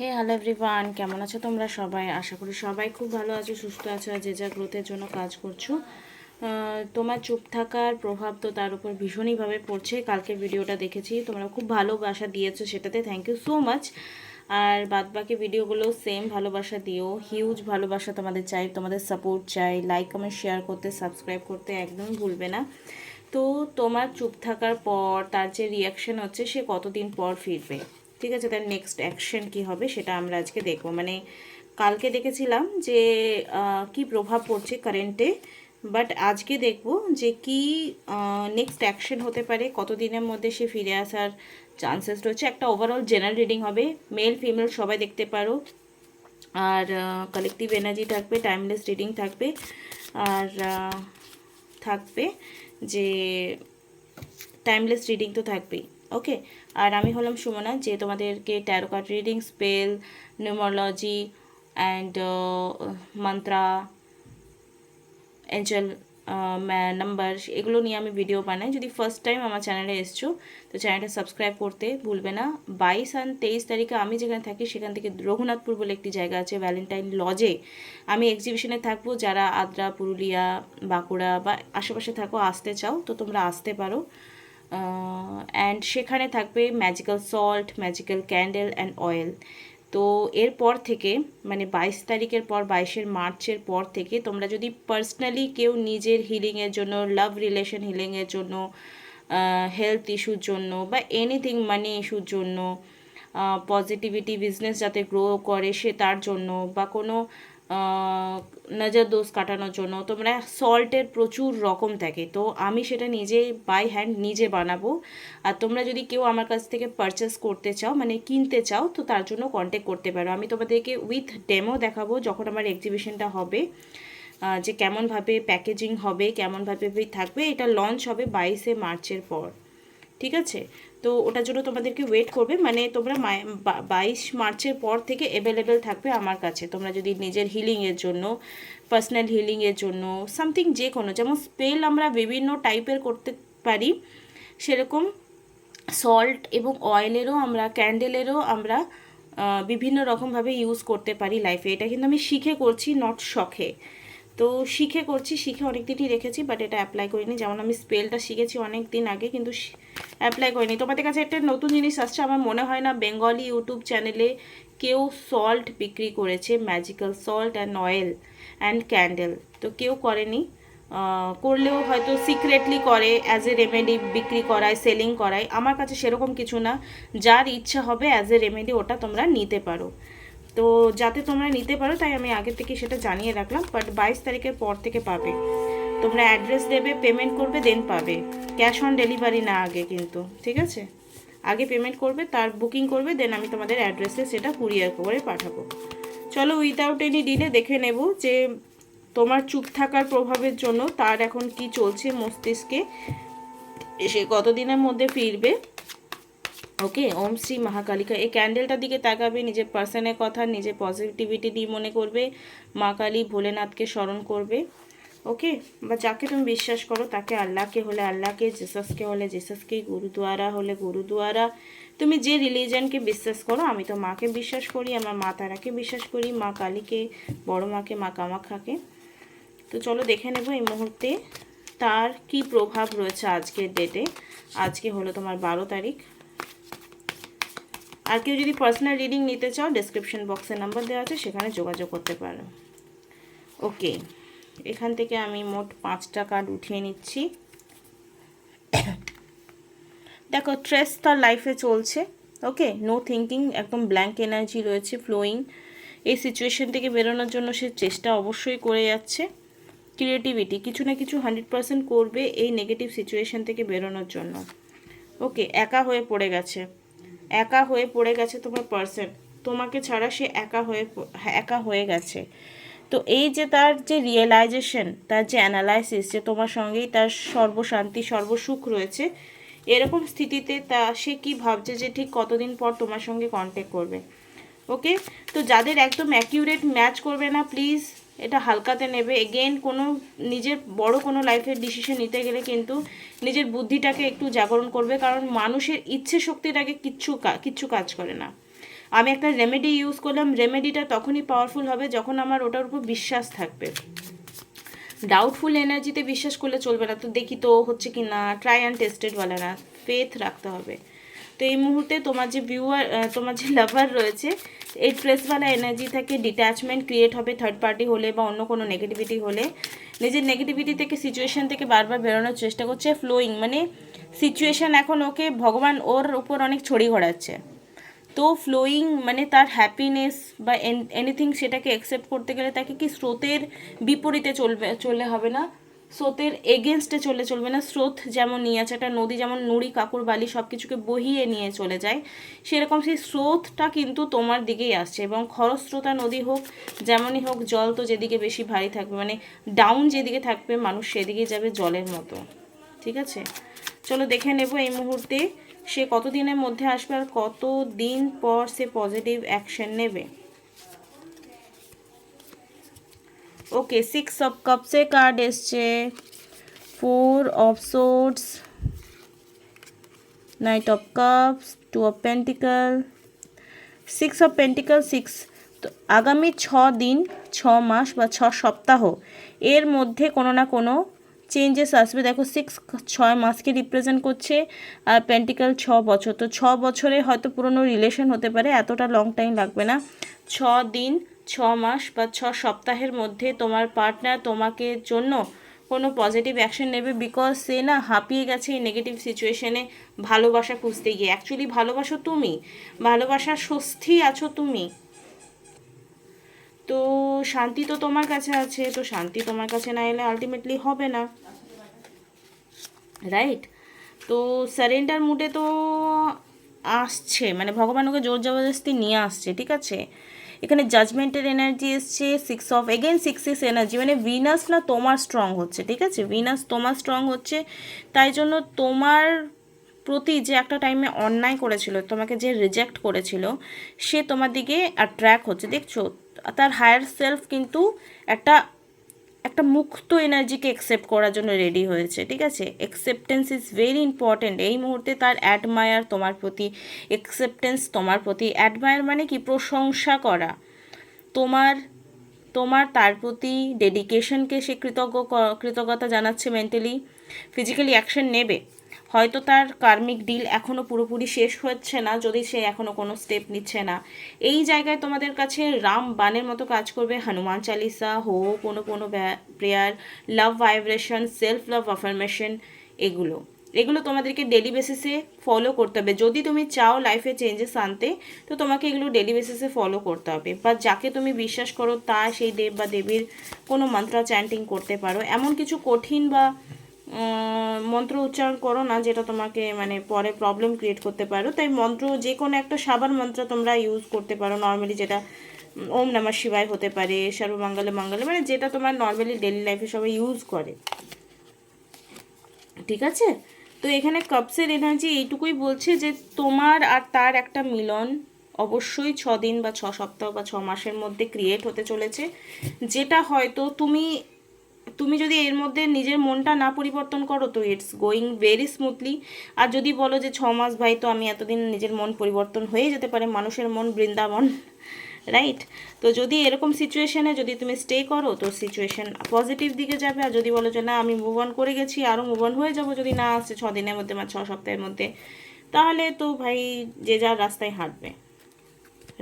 Hello everyone, কেমন আছো তোমরা সবাই? আশা করি সবাই খুব ভালো আছো, সুস্থ আছো আর যে যা গ্রোথের জন্য কাজ করছো। তোমার চুপ থাকার প্রভাব তো তার উপর ভীষণইভাবে পড়ছে। কালকে ভিডিওটা দেখেছি, তোমরা খুব ভালোবাসা দিয়েছো, সেটাতে থ্যাংক ইউ সো মাচ। আর বাদবাকি ভিডিওগুলো সেম ভালোবাসা দিও, হিউজ ভালোবাসা তোমাদের চাই, তোমাদের সাপোর্ট চাই। লাইক কমেন্ট শেয়ার করতে, সাবস্ক্রাইব করতে একদমই ভুলবে না। তো তোমার চুপ থাকার পর তার যে রিয়াকশন হচ্ছে, সে কতদিন পর ফিরবে, ঠিক আছে, তার নেক্সট অ্যাকশন কি হবে সেটা আমরা আজকে দেখব। মানে কালকে দেখেছিলাম যে কি প্রভাব পড়ছে কারেন্টে, বাট আজকে দেখব যে কি নেক্সট অ্যাকশন হতে পারে, কতদিনের মধ্যে সে ফিরে আসার চান্সেস রয়েছে। একটা ওভারঅল জেনারেল রিডিং হবে, মেল ফিমেল সবাই দেখতে পারো। আর কালেকটিভ এনার্জি থাকবে, টাইমলেস রিডিং থাকবে, আর থাকবে যে টাইমলেস রিডিং তো থাকবেই। ওকে, আর আমি হলাম সুমনা, যে তোমাদেরকে taro card reading, spell, নিউমোলজি and mantra, Angel number, এগুলো নিয়ে আমি ভিডিও বানাই। যদি ফার্স্ট টাইম আমার চ্যানেলে এসছো তো চ্যানেলটা সাবস্ক্রাইব করতে ভুলবে না। 22 আর 23 তারিখে আমি যেখানে থাকি সেখান থেকে রঘুনাথপুর বলে একটি জায়গা আছে, ভ্যালেন্টাইন লজে আমি এক্সিবিশনে থাকবো। যারা আদ্রা, পুরুলিয়া, বাঁকুড়া বা আশেপাশে থাকো, আসতে চাও তো তোমরা আসতে পারো। অ্যান্ড সেখানে থাকবে magical salt, magical candle and oil. তো এরপর থেকে মানে 22 তারিখের পর, 22শে মার্চের পর থেকে তোমরা যদি পার্সোনালি কেউ নিজের হিলিংয়ের জন্য, লাভ রিলেশন হিলিংয়ের জন্য, হেলথ ইস্যুর জন্য বা এনিথিং মানি ইস্যুর জন্য, পজিটিভিটি, বিজনেস যাতে গ্রো করে সে তার জন্য, বা কোনো নজর দোষ কাটানোর জন্য, তোমরা সল্টের প্রচুর রকম থাকে। তো আমি সেটা নিজে বাই হ্যান্ড নিজে বানাবো। আর তোমরা যদি কেউ আমার কাছ থেকে পারচেস করতে চাও, মানে কিনতে চাও, তো তার জন্য কন্ট্যাক্ট করতে পারো। আমি তোমাদেরকে উইথ ডেমো দেখাবো যখন আমার এক্সিবিশনটা হবে, যে কেমনভাবে প্যাকেজিং হবে, কেমনভাবে থাকবে। এটা লঞ্চ হবে 22শে মার্চের পর, ঠিক আছে? তো ওটার জন্য তোমাদেরকে ওয়েট করবে, মানে তোমরা 22 মার্চের পর থেকে অ্যাভেলেবেল থাকবে আমার কাছে। তোমরা যদি নিজের হিলিংয়ের জন্য, পার্সোনাল হিলিংয়ের জন্য, সামথিং যে কোনো, যেমন স্পেল আমরা বিভিন্ন টাইপের করতে পারি, সেরকম সল্ট এবং অয়েলেরও আমরা, ক্যান্ডেলেরও আমরা বিভিন্ন রকমভাবে ইউজ করতে পারি লাইফে। এটা কিন্তু আমি শিখে করছি, নট শখে। তো শিখে করছি, শিখে অনেক দিনই রেখেছি, বাট এটা অ্যাপ্লাই করিনি। যেমন আমি স্পেলটা শিখেছি অনেক দিন আগে, কিন্তু অ্যাপ্লাই করিনি। তোমাদের কাছে একটা নতুন জিনিস আসছে, আমার মনে হয় না বেঙ্গলি ইউটিউব চ্যানেলে কেউ সল্ট বিক্রি করেছে, magical salt and oil and candle. তো কেউ করেনি, করলেও হয়তো সিক্রেটলি করে, অ্যাজ এ রেমেডি বিক্রি করায়, সেলিং করায়। আমার কাছে সেরকম কিছু না, যার ইচ্ছা হবে অ্যাজ এ রেমেডি ওটা তোমরা নিতে পারো। তো যাতে তোমরা নিতে পারো তাই আমি আগে থেকে সেটা জানিয়ে রাখলাম। বাট 22 তারিখের পর থেকে পাবে, তোমরা অ্যাড্রেস দেবে, পেমেন্ট করবে, দেন পাবে। ক্যাশ অন ডেলিভারি না আগে, কিন্তু ঠিক আছে, আগে পেমেন্ট করবে, তার বুকিং করবে, দেন আমি তোমাদের অ্যাড্রেসে সেটা কুরিয়ার করে পাঠাবো। চলো উইদাউট এনি ডিলে দেখে নেব যে তোমার চুপ থাকার প্রভাবের জন্য তার এখন কি চলছে মস্তিষ্কে, সে কতদিনের মধ্যে ফিরবে। ওকে, ওম শ্রী মহাকালিকা। এই ক্যান্ডেলটার দিকে তাকাবে, নিজের পার্সনের কথা, নিজের পজিটিভিটি দিয়ে মনে করবে, মা কালী, ভোলেনাথকে স্মরণ করবে। ওকে, বা যাকে তুমি বিশ্বাস করো তাকে, আল্লাহকে হলে আল্লাহকে, জেসাসকে হলে জেসাসকে, গুরুদুয়ারা হলে গুরুদুয়ারা, তুমি যে রিলিজনকে বিশ্বাস করো। আমি তো মাকে বিশ্বাস করি, আমার মা তারাকে বিশ্বাস করি, মা কালীকে, বড় মাকে, মা কামাখ্যাকে। তো চলো দেখে নেব এই মুহূর্তে তার কি প্রভাব রয়েছে আজকের ডেটে। আজকে হলো তোমার 12 তারিখ। আর কেউ যদি পার্সোনাল রিডিং নিতে চাও, ডেসক্রিপশন বক্সে নাম্বার দেওয়া আছে, সেখানে যোগাযোগ করতে পারো। ওকে, এখান থেকে আমি মোট 5টা কার্ড উঠিয়ে নিচ্ছি। দেখো, স্ট্রেস তার লাইফে চলছে। ওকে, নো থিঙ্কিং, একদম ব্ল্যাঙ্ক এনার্জি রয়েছে, ফ্লোয়িং। এই সিচুয়েশন থেকে বেরোনোর জন্য সে চেষ্টা অবশ্যই করে যাচ্ছে। ক্রিয়েটিভিটি, কিছু না কিছু 100% করবে এই নেগেটিভ সিচুয়েশন থেকে বেরোনোর জন্য। ওকে, একা হয়ে পড়ে গেছে, একা হয়ে পড়ে গেছে তোমার পার্সন, তোমাকে ছাড়া সে একা হয়ে গেছে। তো এই যে তার যে রিয়েলাইজেশন, তার যে অ্যানালাইসিস, যে তোমার সঙ্গেই তার সর্বশান্তি, সর্বসুখ রয়েছে, এরকম স্থিতিতে সে কি ভাবছে যে ঠিক কতদিন পর তোমার সঙ্গে কন্ট্যাক্ট করবে। ওকে, তো যাদের একদম অ্যাকিউরেট ম্যাচ করবে না, প্লিজ এটা হালকাতে নেবে। এগেন কোনো নিজের বড় কোনো লাইফের ডিসিশন নিতে গেলে কিন্তু নিজের বুদ্ধিটাকে একটু জাগরণ করবে, কারণ মানুষের ইচ্ছে শক্তিটাকে কিচ্ছু কাজ করে না। আমি একটা রেমেডি ইউজ করলাম, রেমেডিটা তখনই পাওয়ারফুল হবে যখন আমার ওটার উপর বিশ্বাস থাকবে। ডাউটফুল এনার্জিতে বিশ্বাস করলে চলবে না, তো দেখি তো হচ্ছে কি না, ট্রাই অ্যান্ড টেস্টেড বলে না, ফেথ রাখতে হবে। তো এই মুহূর্তে তোমার যে ভিউয়ার, তোমার যে লাভার রয়েছে, এই ট্রেসওয়ালা এনার্জি থেকে ডিট্যাচমেন্ট ক্রিয়েট হবে থার্ড পার্টি হলে বা অন্য কোনো নেগেটিভিটি হলে। নিজের নেগেটিভিটি থেকে, সিচুয়েশান থেকে বারবার বেরোনোর চেষ্টা করছে। ফ্লোয়িং মানে সিচুয়েশান এখন ওকে ভগবান ওর উপর অনেক ছড়ি ঘোরাচ্ছে, তো ফ্লোয়িং মানে তার হ্যাপিনেস বা এনিথিং সেটাকে অ্যাকসেপ্ট করতে গেলে তাকে কি স্রোতের বিপরীতে চললে হবে না, স্রোতের এগেনস্টে চলবে না। স্রোত যেমন নিয়ে আছে, একটা নদী যেমন নুড়ি কাকুর বালি সব কিছুকে বহিয়ে নিয়ে চলে যায়, সেরকম সেই স্রোতটা কিন্তু তোমার দিকেই আসছে। এবং খরস্রোতা নদী হোক, যেমনই হোক, জল তো যেদিকে বেশি ভারী থাকবে, মানে ডাউন যেদিকে থাকবে মানুষ সেদিকেই যাবে জলের মতো। ঠিক আছে, চলো দেখে নেব এই মুহূর্তে সে কতদিনের মধ্যে আসবে আর কতদিন পর সে পজিটিভ অ্যাকশন নেবে। ওকে, 6 অফ কাপসে কার্ড এসছে, 4 of swords, night of cups, 2 of pentacle, 6 of pentacle 6। তো আগামী 6 দিন, 6 মাস বা 6 সপ্তাহ এর মধ্যে কোনো না কোনো চেঞ্জেস আসবে। দেখো 6 6 মাসকে রিপ্রেজেন্ট করছে, আর পেন্টিক্যাল 6 বছর। তো 6 বছরে হয়তো পুরনো রিলেশন হতে পারে, এতটা লং টাইম লাগবে না। 6 দিন, 6 মাস বা 6 সপ্তাহের মধ্যে তোমার পার্টনার তোমাকে জন্য কোনো পজিটিভ অ্যাকশন নেবে, বিকজ সে না হাঁপিয়ে গেছে এই নেগেটিভ সিচুয়েশনে ভালোবাসা খুঁজতে গিয়ে। অ্যাকচুয়ালি ভালোবাসো তুমি, ভালোবাসার স্বস্তি আছো তুমি, তো শান্তি তো তোমার কাছে আছে, তো শান্তি তোমার কাছে না এলে আলটিমেটলি হবে না, রাইট? তো সারেন্ডার মুডে তো আসছে, মানে ভগবান ওকে জোর জবরদস্তি নিয়ে আসছে, ঠিক আছে। এখানে জাজমেন্টের এনার্জি এসছে, 6 অফ এগেন 6 ইস এনার্জি, মানে ভিনাস না তোমার স্ট্রং হচ্ছে, ঠিক আছে, ভিনাস তোমার স্ট্রং হচ্ছে। তাই জন্য তোমার প্রতি যে একটা টাইমে অন্যায় করেছিল, তোমাকে যে রিজেক্ট করেছিল, সে তোমার দিকে অ্যাট্রাক্ট হচ্ছে। দেখছো তার হায়ার সেলফ কিন্তু একটা একটা মুক্ত এনার্জিকে অ্যাকসেপ্ট করার জন্য রেডি হয়েছে, ঠিক আছে। অ্যাকসেপ্টেন্স ইজ ভেরি ইম্পর্ট্যান্ট এই মুহূর্তে। তার অ্যাডমায়ার তোমার প্রতি, অ্যাকসেপ্টেন্স তোমার প্রতি। অ্যাডমায়ার মানে কি, প্রশংসা করা, তোমার তোমার তার প্রতি ডেডিকেশনকে সে কৃতজ্ঞতা জানাচ্ছে। মেন্টালি ফিজিক্যালি অ্যাকশন নেবে, হয়তো তার কার্মিক ডিল এখনও পুরোপুরি শেষ হচ্ছে না, যদি সে এখনও কোনো স্টেপ নিচ্ছে না। এই জায়গায় তোমাদের কাছে রাম বানের মতো কাজ করবে। হনুমান চালিসা হোক, কোনো প্রেয়ার, লাভ ভাইব্রেশন, সেলফ লাভ অ্যাফার্মেশন, এগুলো তোমাদেরকে ডেলি বেসিসে ফলো করতে হবে। যদি তুমি চাও লাইফে চেঞ্জেস আনতে, তো তোমাকে এগুলো ডেলি বেসিসে ফলো করতে হবে। বা যাকে তুমি বিশ্বাস করো তা সেই দেব বা দেবীর কোনো মন্ত্র চ্যান্টিং করতে পারো। এমন কিছু কঠিন বা মন্ত্র উচ্চারণ করো না যেটা তোমাকে মানে পরে প্রবলেম ক্রিয়েট করতে পারো। তাই মন্ত্র যে কোনো একটা সাবান মন্ত্র তোমরা ইউজ করতে পারো নর্মালি, যেটা ওম নমঃ শিবায় হতে পারে, সর্বমঙ্গলে মঙ্গলে, মানে যেটা তোমার নর্মালি ডেলি লাইফে সবাই ইউজ করে, ঠিক আছে। তো এখানে কাপসের এনার্জি এইটুকুই বলছে যে তোমার আর তার একটা মিলন অবশ্যই 6 দিন বা 6 সপ্তাহ বা 6 মাসের মধ্যে ক্রিয়েট হতে চলেছে, যেটা হয়তো তুমি যদি এর মধ্যে নিজের মনটা না পরিবর্তন করো তো ইটস গোয়িং ভেরি স্মুথলি। আর যদি বলো যে 6 মাস ভাই, তো আমি এতদিন নিজের মন পরিবর্তন হয়ে যেতে পারে, মানুষের মন বৃন্দাবন, রাইট? তো যদি এরকম সিচুয়েশানে যদি তুমি স্টে করো তো সিচুয়েশান পজিটিভ দিকে যাবে। আর যদি বলো যে না আমি মুভ অন করে গেছি, আরও মুভ অন হয়ে যাবো যদি না আসছে 6 দিনের মধ্যে বা 6 সপ্তাহের মধ্যে, তাহলে তো ভাই যে যার রাস্তায় হাঁটবে,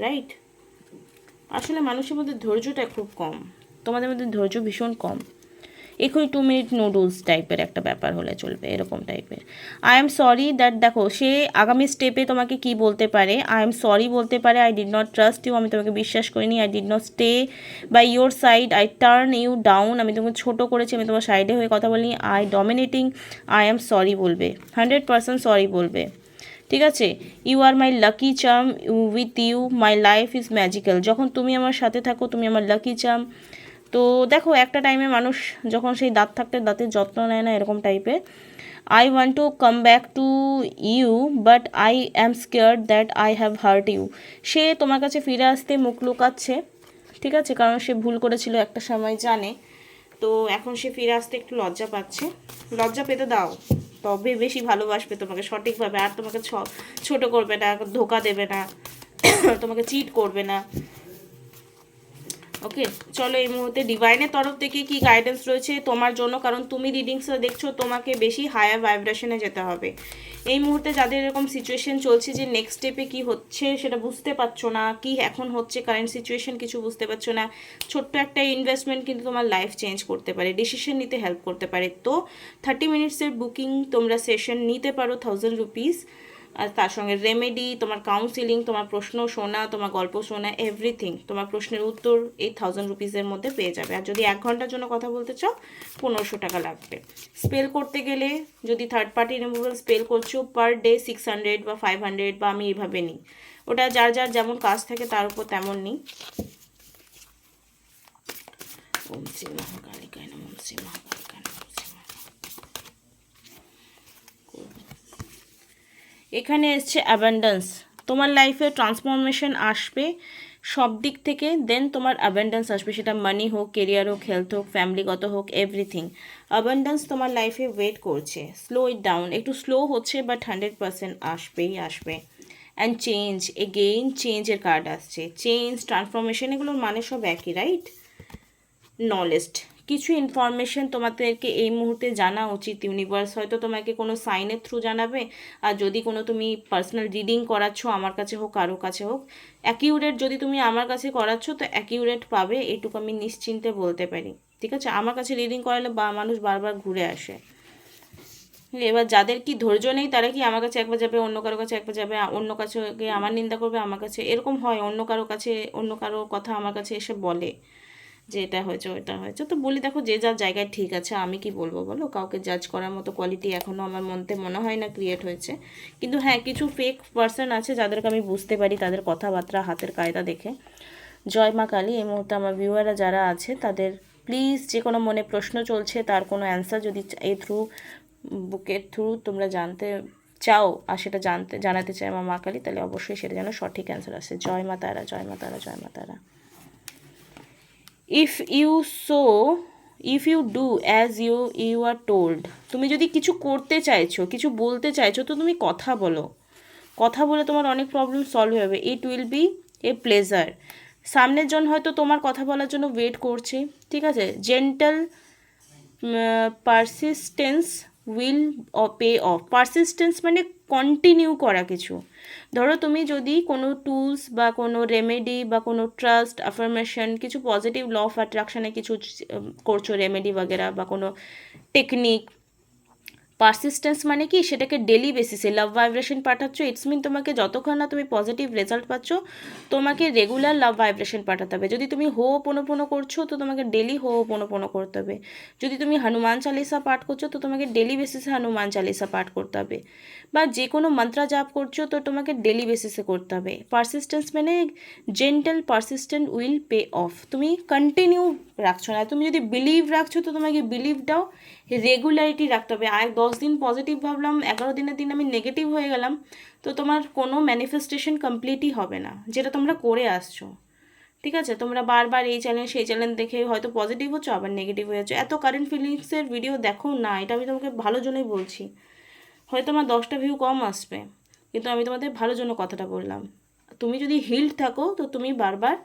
রাইট? আসলে মানুষের মধ্যে ধৈর্যটা খুব কম, তোমাদের মধ্যে ধৈর্য ভীষণ কম। এখনই 2 মিনিট নুডলস টাইপের একটা ব্যাপার হলে চলবে, এরকম টাইপের। আই এম সরি দ্যাট, দেখো সে আগামী স্টেপে তোমাকে কি বলতে পারে, আই এম সরি বলতে পারে, I did not trust you, আমি তোমাকে বিশ্বাস করিনি, I did not stay by your side, I turn you down, আমি তোমাকে ছোটো করেছি, আমি তোমার সাইডে হয়ে কথা বলিনি, I dominating, I am sorry বলবে, 100% সরি বলবে, ঠিক আছে। You are my lucky charm, with you my life is magical, যখন তুমি আমার সাথে থাকো তুমি আমার লাকি চার্ম। তো দেখো একটা টাইমে মানুষ যখন সেই দাঁত থাকতে দাঁতের যত্ন নেয় না, এরকম টাইপের। I want to come back to you but I am scared that I have hurt you, সে তোমার কাছে ফিরে আসতে মুখ লুকাচ্ছে, ঠিক আছে, কারণ সে ভুল করেছিল একটা সময় জানে, তো এখন সে ফিরে আসতে একটু লজ্জা পাচ্ছে। লজ্জা পেতে দাও, তবে বেশি ভালোবাসবে তোমাকে সঠিকভাবে, আর তোমাকে ছোট করবে না, ধোকা দেবে না, তোমাকে চিট করবে না। ওকে, চলো এই মুহূর্তে ডিভাইনের তরফ থেকে কি গাইডেন্স রয়েছে তোমার জন্য, কারণ তুমি রিডিংসটা দেখছো, তোমাকে বেশি হায়ার ভাইব্রেশনে যেতে হবে এই মুহূর্তে। যাদের এরকম সিচুয়েশন চলছে যে নেক্সট স্টেপে কি হচ্ছে সেটা বুঝতে পারছো না, কি এখন হচ্ছে কারেন্ট সিচুয়েশন কিছু বুঝতে পারছো না, ছোট্ট একটা ইনভেস্টমেন্ট কিন্তু তোমার লাইফ চেঞ্জ করতে পারে, ডিসিশন নিতে হেল্প করতে পারে। তো 30 মিনিটসের বুকিং তোমরা সেশন নিতে পারো 1000 রুপিস, আর তার সঙ্গে রেমেডি, তোমার কাউন্সিলিং, তোমার প্রশ্ন শোনা, তোমার গল্প শোনা, এভরিথিং, তোমার প্রশ্নের উত্তর এই 1000 রুপিসের মধ্যে পেয়ে যাবে। আর যদি 1 ঘন্টার জন্য কথা বলতে চাও 1500 টাকা লাগবে। স্পেল করতে গেলে যদি থার্ড পার্টি রিমুভাল স্পেল করছো পার ডে 600 বা 500, বা আমি এইভাবে নিই, ওটা যার যার যেমন কাজ থাকে তার উপর তেমন নিই। ওম শ্রী মহাকালিকায় নমঃ, ওম শ্রী মহাকালিকায় নমঃ। এখানে এসছে অ্যাবান্ডেন্স, তোমার লাইফে ট্রান্সফরমেশন আসবে সব দিক থেকে, দেন তোমার অ্যাবান্ডেন্স আসবে, সেটা মানি হোক, কেরিয়ার হোক, হেলথ হোক, ফ্যামিলিগত হোক, এভরিথিং। অ্যাবান্ডেন্স তোমার লাইফে ওয়েট করছে, স্লো ইট ডাউন, একটু স্লো হচ্ছে বাট 100% আসবেই আসবে। অ্যান্ড চেঞ্জ, এগেইন চেঞ্জের কার্ড আসছে, চেঞ্জ, ট্রান্সফরমেশন, এগুলোর মানে সব একই, রাইট? নলেজ, কিছু ইনফরমেশন তোমাদেরকে এই মুহূর্তে জানা উচিত। ইউনিভার্স হয়তো তোমাকে কোনো সাইনের থ্রু জানাবে, আর যদি কোনো তুমি পার্সোনাল রিডিং করাচ্ছ আমার কাছে হোক কারো কাছে হোক, অ্যাকিউরেট যদি তুমি আমার কাছে করাচ্ছ তো অ্যাকিউরেট পাবে, এটুকু আমি নিশ্চিন্তে বলতে পারি। ঠিক আছে, আমার কাছে রিডিং করালে মানুষ বারবার ঘুরে আসে। এবার যাদের কি ধৈর্য নেই তারা কি আমার কাছে একবার যাবে, অন্য কারো কাছে একবার যাবে, অন্য কাছে আমার নিন্দা করবে, আমার কাছে এরকম হয়, অন্য কারো কাছে অন্য কারো কথা আমার কাছে এসে বলে যে এটা হয়েছে ওটা হয়েছে। তো বলি দেখো যে যার জায়গায় ঠিক আছে, আমি কি বলবো বলো, কাউকে জাজ করার মতো কোয়ালিটি এখনও আমার মধ্যে মনে হয় না ক্রিয়েট হয়েছে। কিন্তু হ্যাঁ, কিছু ফেক পার্সন আছে যাদেরকে আমি বুঝতে পারি তাদের কথাবার্তা, হাতের কায়দা দেখে। জয় মা কালী। এই মুহূর্তে আমার ভিউয়াররা যারা আছে তাদের প্লিজ যে কোনো মনে প্রশ্ন চলছে তার কোনো অ্যান্সার যদি এই বুকের থ্রু তোমরা জানতে চাও আর সেটা জানাতে চাই আমার মা কালী, তাহলে অবশ্যই সেটা যেন সঠিক অ্যান্সার আসে। জয় মা তারা, জয় মা তারা, জয় মা Tara. If you do as you are told, তুমি যদি কিছু করতে চাইছো, কিছু বলতে চাইছো, তো তুমি কথা বলো, কথা বলে তোমার অনেক প্রবলেম সলভ হয়ে যাবে। It will B a pleasure. সামনের জন হয়তো তোমার কথা বলার জন্য ওয়েট করছে, ঠিক আছে? Gentle persistence will pay off. Persistence মানে কন্টিনিউ করা কিছু। ধরো তুমি যদি কোনো টুলস বা কোনো রেমেডি বা কোনো ট্রাস্ট, অ্যাফার্মেশন, কিছু পজিটিভ ল অফ অ্যাট্রাকশানে কিছু করছো, রেমেডি বাগেরা বা কোনো টেকনিক, পারসিস্টেন্স মানে কি সেটাকে ডেলি বেসিসে লাভ ভাইব্রেশন পাঠাচ্ছ, ইটস মিন তোমাকে যতক্ষণ না তুমি পজিটিভ রেজাল্ট পাচ্ছ তোমাকে রেগুলার লাভ ভাইব্রেশন পাঠাতে হবে। যদি তুমি হো পোনো করছো তো তোমাকে ডেলি হো পোনো করতে হবে। যদি তুমি হনুমান চালিসা পাঠ করছো তো তোমাকে ডেলি বেসিসে হনুমান চালিসা পাঠ করতে হবে। বা যে কোনো মন্ত্র জাপ করছো তো তোমাকে ডেলি বেসিসে করতে হবে। পারসিস্টেন্স মানে gentle persistent will pay off. তুমি কন্টিনিউ রাখছো না, তুমি যদি বিলিভ রাখছো তো তোমাকে বিলিভটাও রেগুলারিটি রাখতে হবে। আর 10 দিন পজিটিভ ভাবলাম, 11 দিনের দিন আমি নেগেটিভ হয়ে গেলাম, তো তোমার কোনো ম্যানিফেস্টেশন কমপ্লিটই হবে না যেটা তোমরা করে আসছো। ঠিক আছে, তোমরা বারবার এই চ্যানেল সেই চ্যানেল দেখে হয়তো পজিটিভ হচ্ছ আবার নেগেটিভ হয়ে যাচ্ছ। এত কারেন্ট ফিলিংসের ভিডিও দেখো না, এটা আমি তোমাকে ভালো জন্যই বলছি। হয়তো আমার 10টা ভিউ কম আসবে, কিন্তু আমি তোমাদের ভালো জন্য কথাটা বললাম। তুমি যদি হিল্ড থাকো তো তুমি বারবার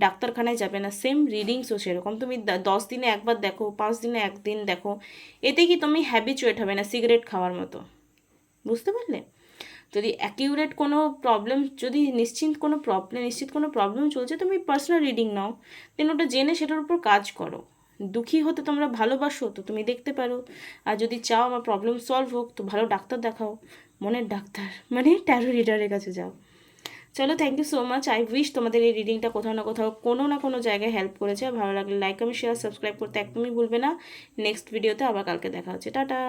ডাক্তারখানায় যাবে না। সেম রিডিংসও সেরকম, তুমি 10 দিনে একবার দেখো, 5 দিনে একদিন দেখো, এতে কি তুমি হ্যাবিচুয়েট হবে না সিগারেট খাওয়ার মতো। বুঝতে পারলে? যদি অ্যাকিউরেট কোনো প্রবলেম, যদি নিশ্চিত কোনো প্রবলেম চলছে, তুমি পার্সোনাল রিডিং নাও, দেন ওটা জেনে সেটার উপর কাজ করো। দুঃখী হতে তোমরা ভালোবাসো তো তুমি দেখতে পারো, আর যদি চাও আমার প্রবলেম সলভ হোক তো ভালো ডাক্তার দেখাও, মনের ডাক্তার মানে ট্যারো রিডারের কাছে যাও। চলো, thank you so much. I wish তোমাদের এই রিডিংটা কোথাও না কোথাও কোনো না কোনো জায়গায় হেল্প করেছে। ভালো লাগলে লাইক, কমেন্ট, শেয়ার, সাবস্ক্রাইব করতে একদমই ভুলবে না। নেক্সট ভিডিওতে আবার কালকে দেখা হচ্ছে। টাটা।